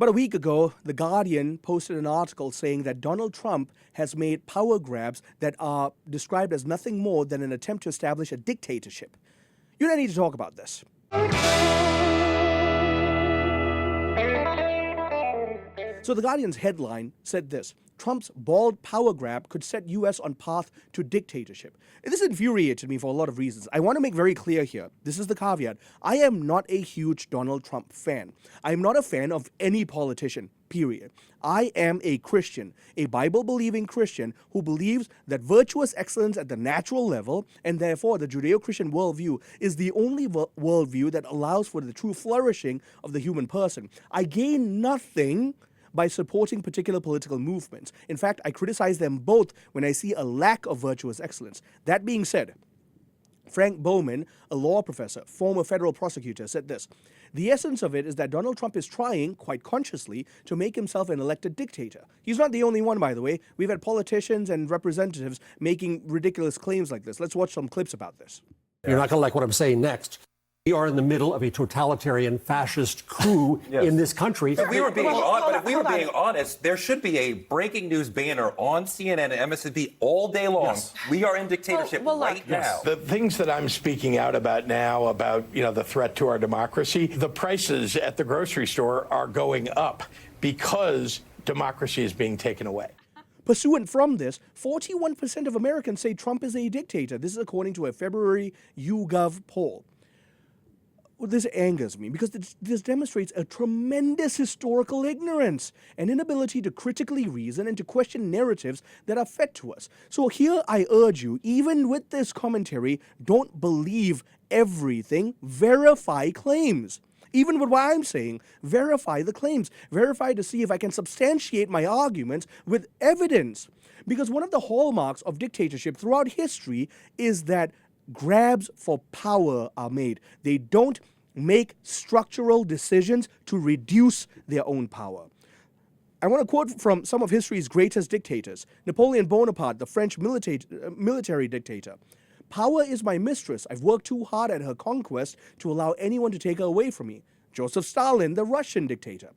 About a week ago, The Guardian posted an article saying that Donald Trump has made power grabs that are described as nothing more than an attempt to establish a dictatorship. You don't need to talk about this. So The Guardian's headline said this: Trump's bald power grab could set U.S. on path to dictatorship. This infuriated me for a lot of reasons. I want to make very clear here, this is the caveat, I am not a huge Donald Trump fan. I am not a fan of any politician, period. I am a Christian, a Bible-believing Christian who believes that virtuous excellence at the natural level, and therefore the Judeo-Christian worldview, is the only worldview that allows for the true flourishing of the human person. I gain nothing by supporting particular political movements. In fact, I criticize them both when I see a lack of virtuous excellence. That being said, Frank Bowman, a law professor, former federal prosecutor, said this: the essence of it is that Donald Trump is trying, quite consciously, to make himself an elected dictator. He's not the only one, by the way. We've had politicians and representatives making ridiculous claims like this. Let's watch some clips about this. You're not going to like what I'm saying next. We are in the middle of a totalitarian fascist coup in this country. If we were being honest, there should be a breaking news banner on CNN and MSNBC all day long. Yes. We are in dictatorship right now. The things that I'm speaking out about now, about the threat to our democracy, the prices at the grocery store are going up because democracy is being taken away. Pursuant from this, 41% of Americans say Trump is a dictator. This is according to a February YouGov poll. This angers me because this demonstrates a tremendous historical ignorance, an inability to critically reason and to question narratives that are fed to us. So here I urge you, even with this commentary, don't believe everything, verify claims. Even with what I'm saying, verify the claims. Verify to see if I can substantiate my arguments with evidence. Because one of the hallmarks of dictatorship throughout history is that grabs for power are made. They don't make structural decisions to reduce their own power. I want to quote from some of history's greatest dictators. Napoleon Bonaparte, the French military dictator. Power is my mistress. I've worked too hard at her conquest to allow anyone to take her away from me. Joseph Stalin, the Russian dictator.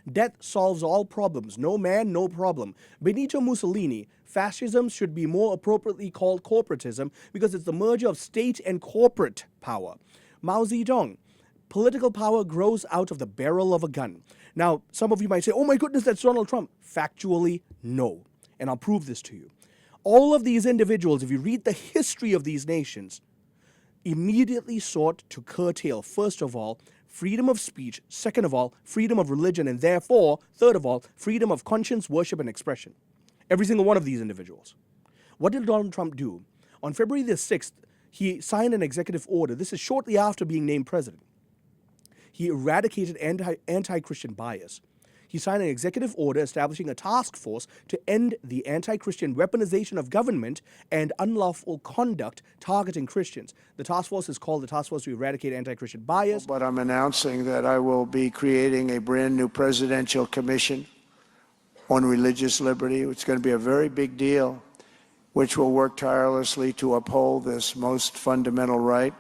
Death solves all problems. No man, no problem. Benito Mussolini. Fascism should be more appropriately called corporatism because it's the merger of state and corporate power. Mao Zedong. Political power grows out of the barrel of a gun. Now, some of you might say, oh my goodness, that's Donald Trump. Factually, no. And I'll prove this to you. All of these individuals, if you read the history of these nations, immediately sought to curtail, first of all, freedom of speech, second of all, freedom of religion, and therefore, third of all, freedom of conscience, worship, and expression. Every single one of these individuals. What did Donald Trump do? On February the 6th, he signed an executive order. This is shortly after being named president. He eradicated anti-Christian bias. He signed an executive order establishing a task force to end the anti-Christian weaponization of government and unlawful conduct targeting Christians. The task force is called the Task Force to Eradicate Anti-Christian Bias. But I'm announcing that I will be creating a brand new presidential commission on religious liberty. It's going to be a very big deal, which will work tirelessly to uphold this most fundamental right.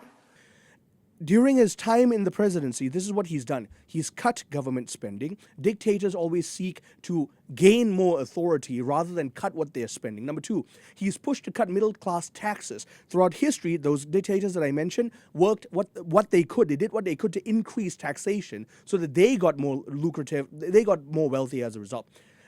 During his time in the presidency, this is what he's done. He's cut government spending. Dictators always seek to gain more authority rather than cut what they're spending. Number two, he's pushed to cut middle-class taxes. Throughout history, those dictators that I mentioned worked what they could. They did what they could to increase taxation so that they got more lucrative, they got more wealthy as a result.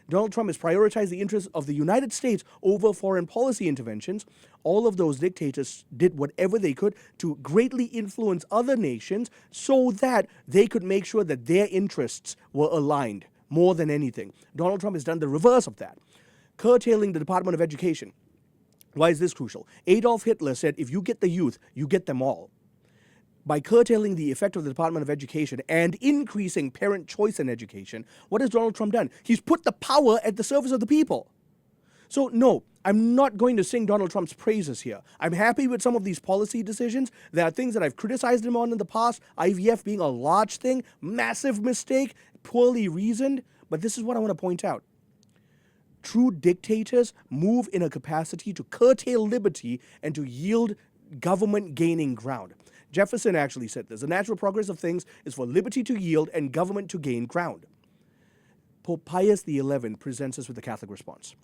Donald Trump has prioritized the interests of the United States over foreign policy interventions. All of those dictators did whatever they could to greatly influence other nations so that they could make sure that their interests were aligned more than anything. Donald Trump has done the reverse of that, curtailing the Department of Education. Why is this crucial? Adolf Hitler said, if you get the youth, you get them all. By curtailing the effect of the Department of Education and increasing parent choice in education, what has Donald Trump done? He's put the power at the service of the people. So no, I'm not going to sing Donald Trump's praises here. I'm happy with some of these policy decisions. There are things that I've criticized him on in the past, IVF being a large thing, massive mistake, poorly reasoned, but this is what I want to point out. True dictators move in a capacity to curtail liberty and to yield government gaining ground. Jefferson actually said this. The natural progress of things is for liberty to yield and government to gain ground. Pope Pius XI presents us with the Catholic response.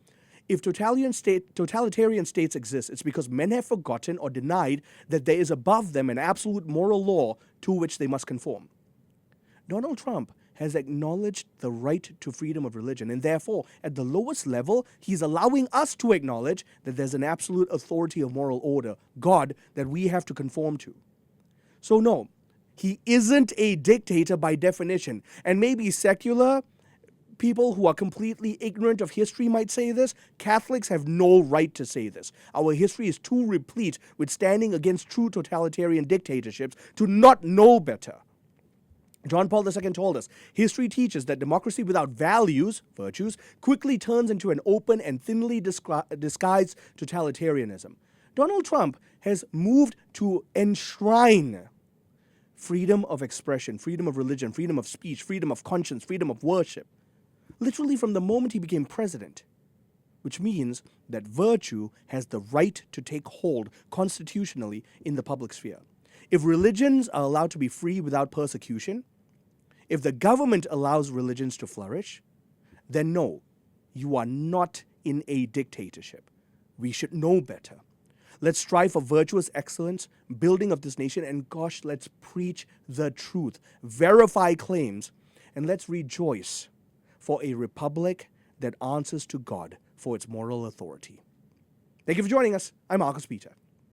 If totalitarian states exist, it's because men have forgotten or denied that there is above them an absolute moral law to which they must conform. Donald Trump has acknowledged the right to freedom of religion, and therefore, at the lowest level, he's allowing us to acknowledge that there's an absolute authority of moral order, God, that we have to conform to. So no, he isn't a dictator by definition, and maybe secular people who are completely ignorant of history might say this. Catholics have no right to say this. Our history is too replete with standing against true totalitarian dictatorships to not know better. John Paul II told us, history teaches that democracy without values, virtues, quickly turns into an open and thinly disguised totalitarianism. Donald Trump has moved to enshrine freedom of expression, freedom of religion, freedom of speech, freedom of conscience, freedom of worship, literally from the moment he became president, which means that virtue has the right to take hold constitutionally in the public sphere. If religions are allowed to be free without persecution, if the government allows religions to flourish, then no, you are not in a dictatorship. We should know better. Let's strive for virtuous excellence, building of this nation, and gosh, let's preach the truth, verify claims, and let's rejoice for a republic that answers to God for its moral authority. Thank you for joining us. I'm Marcus Peter.